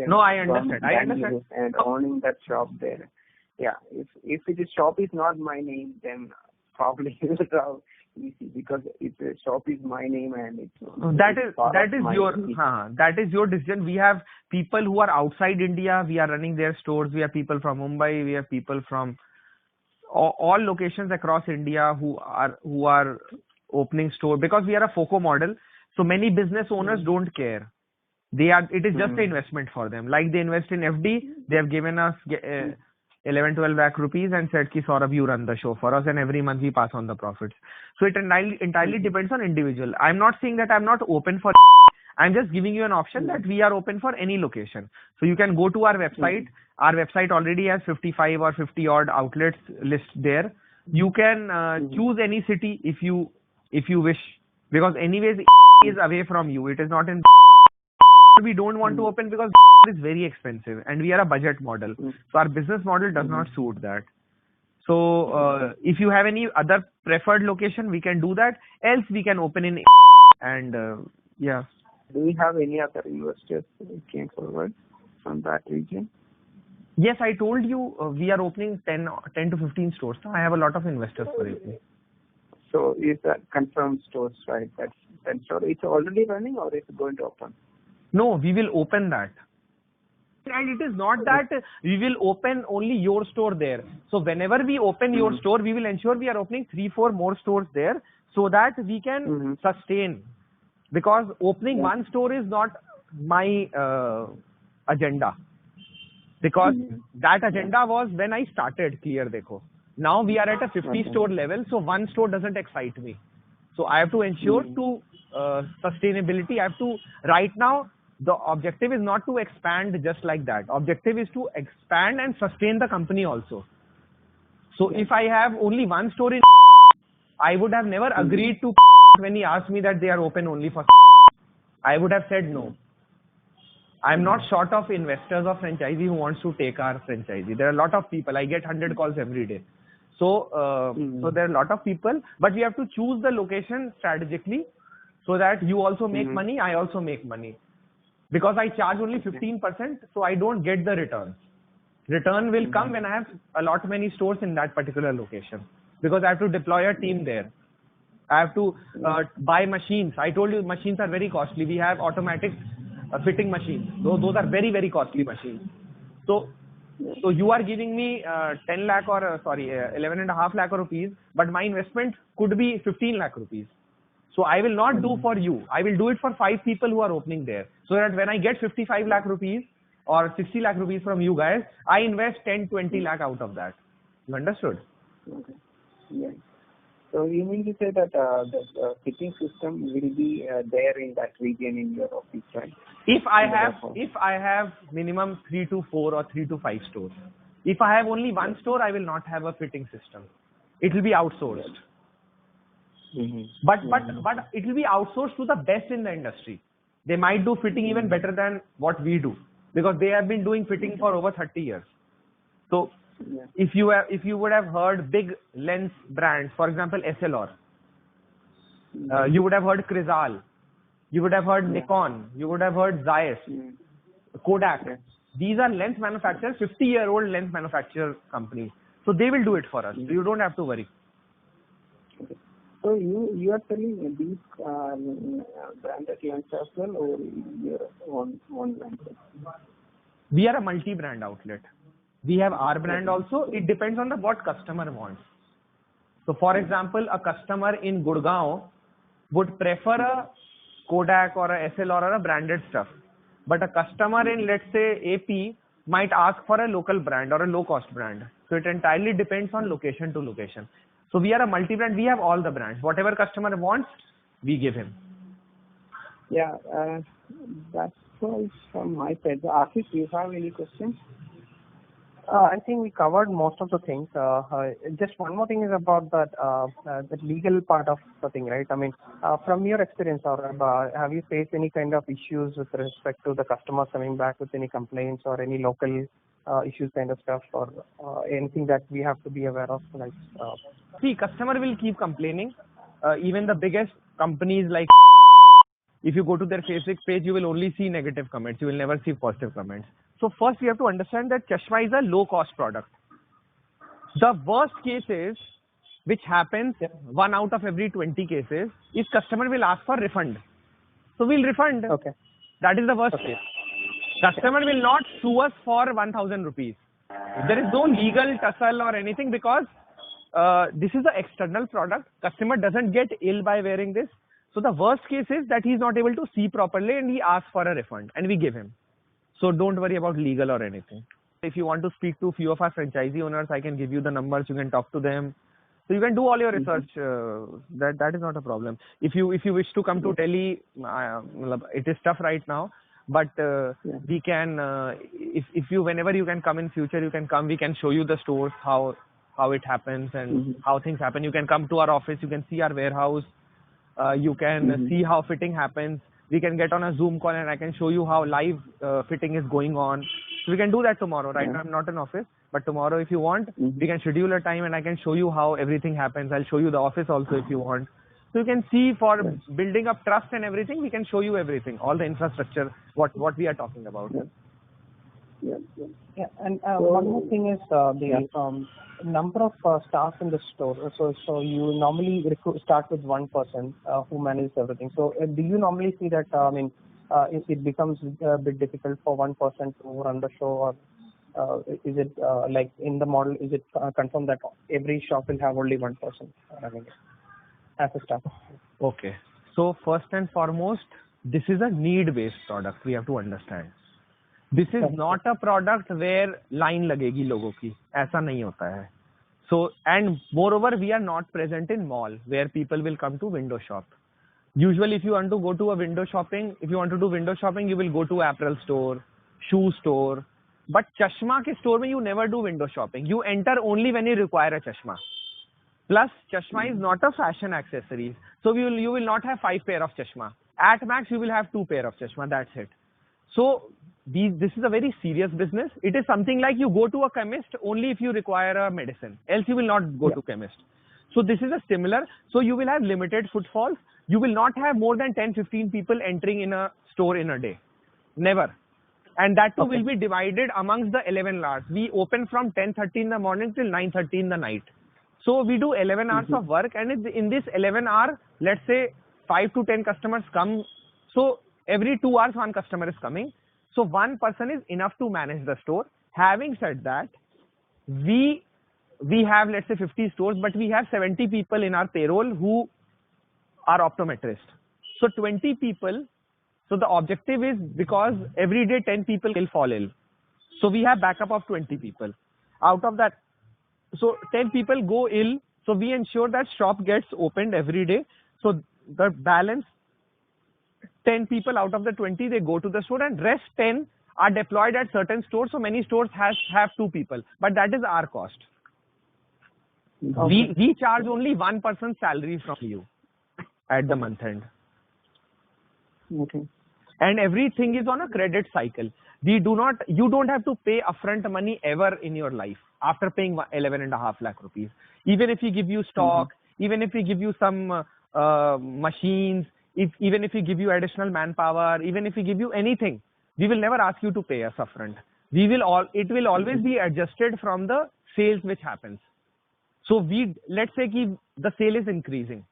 No, I understand. And owning that shop there. Yeah, if the shop is not my name, then probably it's easy, because if the shop is my name and it's that is your decision. We have people who are outside India. We are running their stores. We have people from Mumbai. We have people from all locations across India who are opening store, because we are a FOCO model. So many business owners don't care. It is just an investment for them. Like they invest in FD, they have given us 11-12 lakh rupees and said ki Saurabh, you run the show for us, and every month we pass on the profits. So it entirely depends on individual. I'm not saying that I'm not open for. I'm just giving you an option that we are open for any location. So you can go to our website. Our website already has 55 or 50 odd outlets list there. You can choose any city if you wish, because anyways is away from you. It is not in. We don't want to open because it is very expensive, and we are a budget model. So our business model does not suit that. So if you have any other preferred location, we can do that. Else we can open in and yeah. Do we have any other investors who came forward from that region? Yes, I told you we are opening 10 to 15 stores. So I have a lot of investors for it. So is that confirmed stores, right? That store, it's already running or it's going to open? No, we will open that. And it is not that we will open only your store there. So whenever we open your store, we will ensure we are opening 3-4 more stores there, so that we can sustain. Because opening one store is not my agenda. Because that agenda was when I started Clear Dekho. Now we are at a 50 store level, so one store doesn't excite me. So I have to ensure to sustainability. I have to, right now, the objective is not to expand just like that. Objective is to expand and sustain the company also. So if I have only one store in, I would have never agreed to when he asked me that they are open only for. I would have said no. I'm not short of investors or franchisee who wants to take our franchisee. There are a lot of people. I get 100 calls every day. So, so there are a lot of people, but we have to choose the location strategically so that you also make money, I also make money. Because I charge only 15%, so I don't get the returns. Return will come when I have a lot many stores in that particular location. Because I have to deploy a team there. I have to buy machines. I told you machines are very costly. We have automatic fitting machines. Those are very, very costly machines. So you are giving me 10 lakh or 11.5 lakh rupees, but my investment could be 15 lakh rupees. So I will not do for you. I will do it for 5 people who are opening there. So that when I get 55 lakh rupees or 60 lakh rupees from you guys, I invest 10-20 lakh out of that. You understood? Okay. Yeah. So you mean to say that the fitting system will be there in that region in your office, right? If I have minimum 3 to 4 or 3 to 5 stores. If I have only one store, I will not have a fitting system. It will be outsourced. But it will be outsourced to the best in the industry. They might do fitting even better than what we do because they have been doing fitting for over 30 years. So if you would have heard big lens brands, for example Essilor, you would have heard Crizal, you would have heard Nikon, you would have heard Zeiss, Kodak. These are lens manufacturers, 50-year-old lens manufacturer companies. So they will do it for us. So you don't have to worry. Okay. So you are selling these branded lens as well, or your own brand? We are a multi-brand outlet. We have our brand also. It depends on what customer wants. So for example, a customer in Gurgaon would prefer a Kodak or a Essilor or a branded stuff. But a customer in, let's say, AP might ask for a local brand or a low-cost brand. So it entirely depends on location to location. So we are a multi-brand. We have all the brands. Whatever customer wants, we give him. Yeah, that's all from my side. Ashish, do you have any questions? I think we covered most of the things. Just one more thing is about that the legal part of the thing, right? I mean, from your experience, or have you faced any kind of issues with respect to the customers coming back with any complaints or any local issues kind of stuff, or anything that we have to be aware of? Like, see, customer will keep complaining. Even the biggest companies like, if you go to their Facebook page, you will only see negative comments. You will never see positive comments. So first we have to understand that Chashma is a low cost product. The worst case is, which happens 1 out of every 20 cases, is customer will ask for refund. So we'll refund. Okay. That is the worst case. Customer will not sue us for 1,000 rupees. There is no legal tussle or anything because this is an external product. Customer doesn't get ill by wearing this. So the worst case is that he is not able to see properly and he asks for a refund and we give him. So don't worry about legal or anything. If you want to speak to a few of our franchisee owners, I can give you the numbers. You can talk to them. So you can do all your research. That is not a problem. If you wish to come to Delhi, it is tough right now. But we can, if you whenever you can come in future, you can come. We can show you the stores, how it happens and how things happen. You can come to our office. You can see our warehouse. You can see how fitting happens. We can get on a Zoom call and I can show you how live fitting is going on. So we can do that tomorrow. Right now I'm not in office, but tomorrow if you want, we can schedule a time and I can show you how everything happens. I'll show you the office also if you want. So you can see for building up trust and everything, we can show you everything, all the infrastructure, what we are talking about. Yeah, and one more thing is the number of staff in the store. So you normally start with one person who manages everything. So do you normally see that it becomes a bit difficult for one person to run the show, or is it like in the model? Is it confirmed that every shop will have only one person running it? as a staff. Okay. So first and foremost, this is a need-based product. We have to understand. This is not a product where line लगेगी लोगों की. ऐसा नहीं होता है. So, and moreover, we are not present in mall where people will come to window shop. Usually, if you want to go to a window shopping, if you want to do window shopping, you will go to apparel store, shoe store. But chashma ke store mein you never do window shopping. You enter only when you require a chashma. Plus, chashma is not a fashion accessory. So, you will not have 5 pair of chashma. At max, you will have 2 pair of chashma. That's it. So, this is a very serious business. It is something like you go to a chemist only if you require a medicine. Else, you will not go to chemist. So, this is a similar. So, you will have limited footfalls. You will not have more than 10-15 people entering in a store in a day. Never. And that too will be divided amongst the 11 hours. We open from 10:30 in the morning till 9:30 in the night. So we do 11 hours of work, and in this 11 hour, let's say 5 to 10 customers come. So every 2 hours, one customer is coming. So one person is enough to manage the store. Having said that, we have, let's say 50 stores, but we have 70 people in our payroll who are optometrists. So 20 people. So the objective is, because every day 10 people will fall ill. So we have backup of 20 people. Out of that, so 10 people go ill. So we ensure that shop gets opened every day. So the balance 10 people out of the 20, they go to the store, and rest 10 are deployed at certain stores. So many stores have 2 people, but that is our cost. Okay. We charge only 1 person's salary from you at the month end. Okay. And everything is on a credit cycle. You don't have to pay upfront money ever in your life after paying 11.5 lakh rupees. Even if we give you stock, even if we give you some machines, even if we give you additional manpower, even if we give you anything, we will never ask you to pay us upfront. It will always be adjusted from the sales which happens. So let's say the sale is increasing.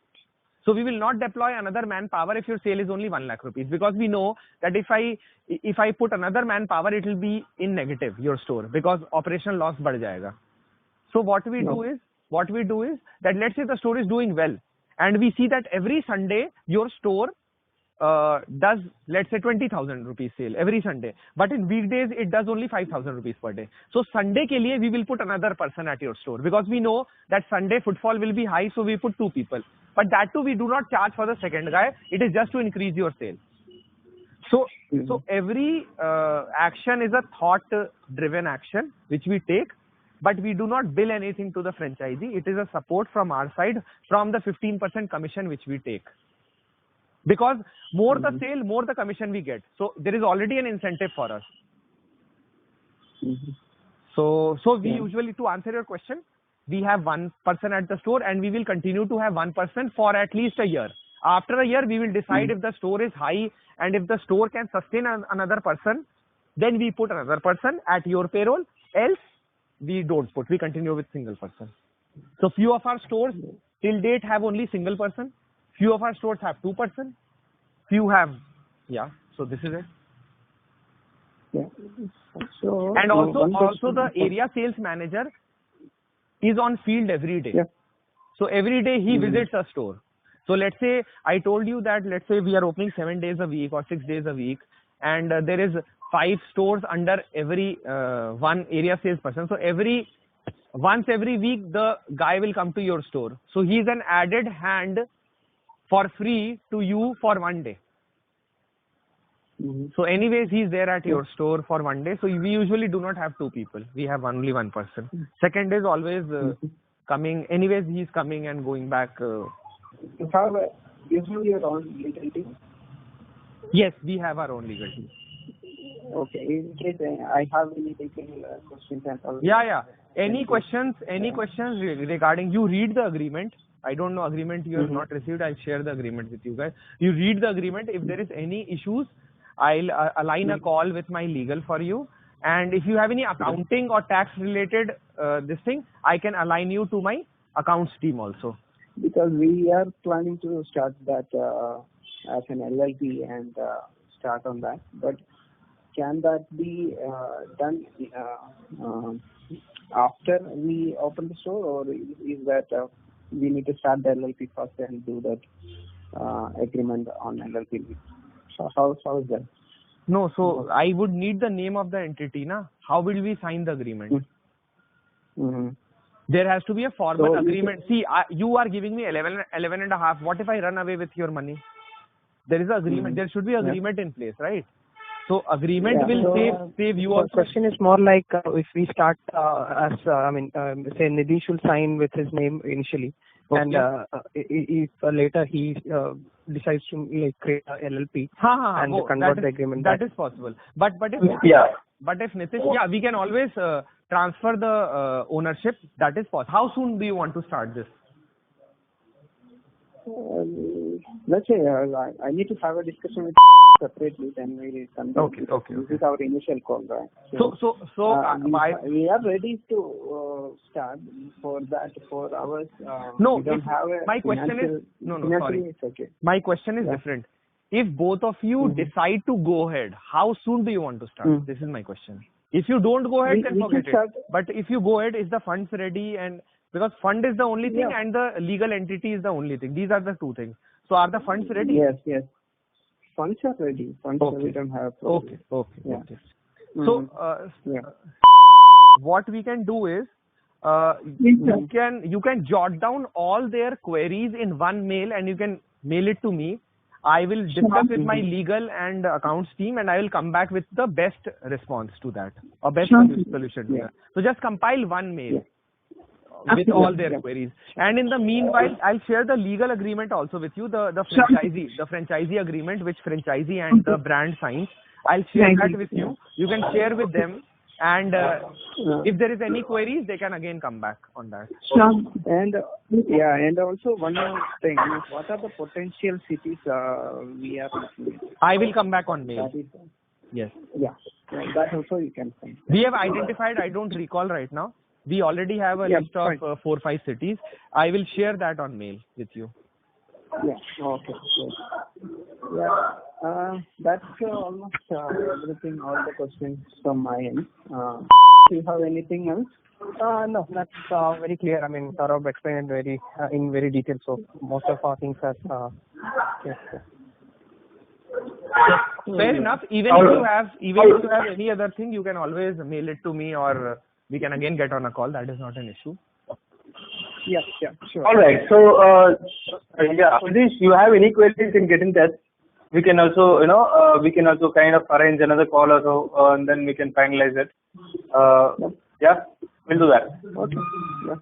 So we will not deploy another manpower if your sale is only 1 lakh rupees, because we know that if I put another manpower, it will be in negative, your store, because operational loss बढ़ जाएगा. So what we do is that, let's say the store is doing well, and we see that every Sunday your store does, let's say 20,000 rupees sale every Sunday, but in weekdays it does only 5,000 rupees per day. So Sunday ke liye we will put another person at your store, because we know that Sunday footfall will be high, so we put 2 people. But that too we do not charge for the second guy. It is just to increase your sale. So every action is a thought-driven action which we take, but we do not bill anything to the franchisee. It is a support from our side, from the 15% commission which we take. Because more the sale, more the commission we get. So there is already an incentive for us. So we usually, to answer your question, we have 1 person at the store, and we will continue to have 1 person for at least a year. After a year, we will decide if the store is high, and if the store can sustain another person, then we put another person at your payroll. Else, we don't put. We continue with single person. So few of our stores till date have only single person. Few of our stores have 2 person. Few have, so this is it. Yeah. So, and also the area sales manager is on field every day. Yeah. So every day he visits a store. So let's say I told you that, let's say we are opening 7 days a week or 6 days a week, and there is 5 stores under every one area sales person. So once every week the guy will come to your store. So he is an added hand for free to you for 1 day. So anyways, he's there at your store for 1 day. So we usually do not have 2 people. We have only 1 person. Second is always coming. Anyways, he's coming and going back. You have usually your own legal team? Yes, we have our own legal team. Okay. In case I have any legal questions and all. Yeah. Any questions regarding, you read the agreement. I don't know agreement you have not received. I'll share the agreement with you guys. You read the agreement. If there is any issues, I'll align a call with my legal for you. And if you have any accounting or tax related this thing, I can align you to my accounts team also. Because we are planning to start that as an LLP and start on that. But can that be done after we open the store, or is that we need to start the LLP first and do that agreement on LLP. So how is that? No, so I would need the name of the entity, na? How will we sign the agreement? Mm-hmm. There has to be a formal So agreement. See, you are giving me 11 and a half. What if I run away with your money? There is an agreement. There should be agreement in place, right? So agreement will save you also. The question is more like if we start say Nidhi should sign with his name initially, and if later he decides to like create a LLP and convert the agreement. That is possible. But if Nitish, we can always transfer the ownership. That is possible. How soon do you want to start this? Let's say I need to have a discussion with separately, then we will Okay. This is our initial call, right? We are ready to start for that. For ours, no. We don't have a my question is sorry. It's okay. My question is different. If both of you decide to go ahead, how soon do you want to start? This is my question. If you don't go ahead, then forget it. But if you go ahead, is the funds ready? And because fund is the only thing and the legal entity is the only thing. These are the two things. So are the funds ready? Yes. Funds are ready. We don't have problem. Okay. So what we can do is you can jot down all their queries in one mail and you can mail it to me. I will discuss with my legal and accounts team and I will come back with the best response to that or best solution to that. So just compile one mail with all their queries. And in the meanwhile, I'll share the legal agreement also with you, the franchisee agreement which franchisee and the brand signs. I'll share that with you. You can share with them. And if there is any queries, they can again come back on that. And also one more thing. What are the potential cities we are looking at? I will come back on mail. Yes. Yeah. That also you can find. We have identified, I don't recall right now. We already have a list of 4 or 5 cities. I will share that on mail with you. Yeah. Okay. Yeah. That's almost everything, all the questions from my end. Do you have anything else? No, that's very clear. I mean, Saurabh explained it in very detail. So most of our things are fair enough. Even if you have any other thing, you can always mail it to me or we can again get on a call. That is not an issue. Yeah, sure. All right. So, Nitish, you have any queries, you can get in touch. We can also, kind of arrange another call or so, and then we can finalize it. We'll do that. Okay. Yeah.